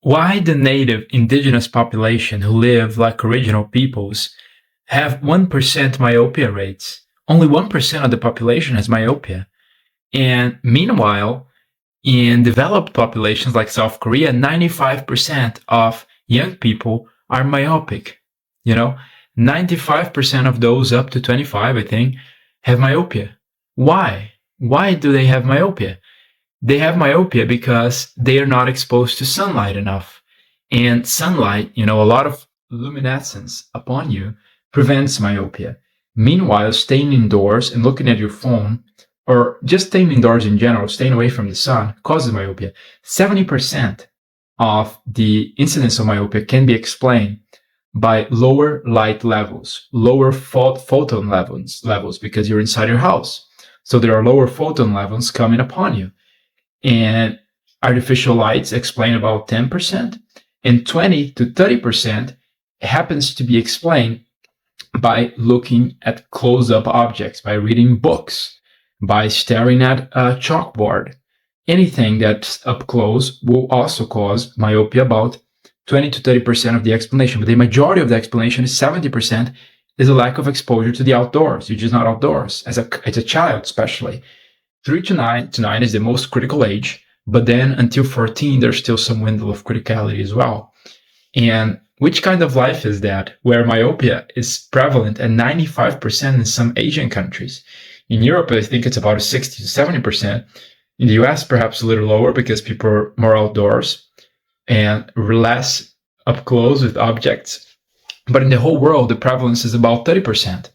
Why the native indigenous population who live like original peoples have 1% myopia rates? Only 1% of the population has myopia. And meanwhile, in developed populations like South Korea, 95% of young people are myopic. You know, 95% of those up to 25, I think, have myopia. Why? Why do they have myopia? They have myopia because they are not exposed to sunlight enough. And sunlight, a lot of luminescence upon you prevents myopia. Meanwhile, staying indoors and looking at your phone, or just staying indoors in general, staying away from the sun, causes myopia. 70% of the incidence of myopia can be explained by lower light levels, lower photon levels, because you're inside your house. So there are lower photon levels coming upon you. And artificial lights explain about 10%, and 20 to 30% happens to be explained by looking at close-up objects, by reading books, by staring at a chalkboard. Anything that's up close will also cause myopia, about 20 to 30% of the explanation. But the majority of the explanation is 70% is a lack of exposure to the outdoors. You're just not outdoors, as a child especially. 3 to 9 is the most critical age, but then until 14, there's still some window of criticality as well. And which kind of life is that where myopia is prevalent at 95% in some Asian countries? In Europe, I think it's about 60 to 70%. In the US, perhaps a little lower because people are more outdoors and less up close with objects. But in the whole world, the prevalence is about 30%.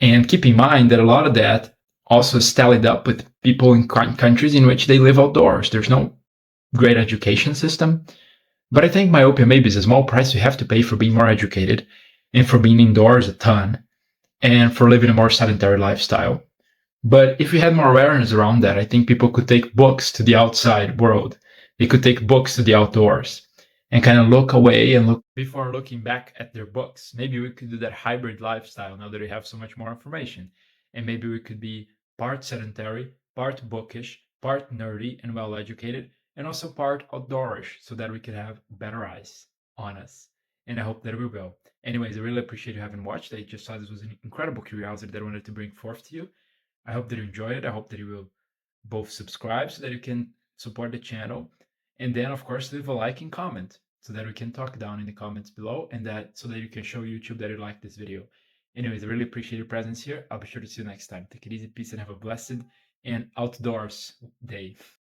And keep in mind that a lot of that also is tallied up with people in countries in which they live outdoors. There's no great education system. But I think myopia maybe is a small price you have to pay for being more educated and for being indoors a ton and for living a more sedentary lifestyle. But if we had more awareness around that, I think people could take books to the outside world. They could take books to the outdoors and kind of look away and look before looking back at their books. Maybe we could do that hybrid lifestyle now that we have so much more information. And maybe we could be part sedentary, part bookish, part nerdy and well educated, and also part outdoorish so that we could have better eyes on us. And I hope that we will. Anyways, I really appreciate you having watched. I just thought this was an incredible curiosity that I wanted to bring forth to you. I hope that you enjoy it. I hope that you will both subscribe so that you can support the channel, and then of course leave a like and comment so that we can talk down in the comments below, and that so that you can show YouTube that you like this video. Anyways, I really appreciate your presence here. I'll be sure to see you next time. Take it easy, peace, and have a blessed and outdoors day.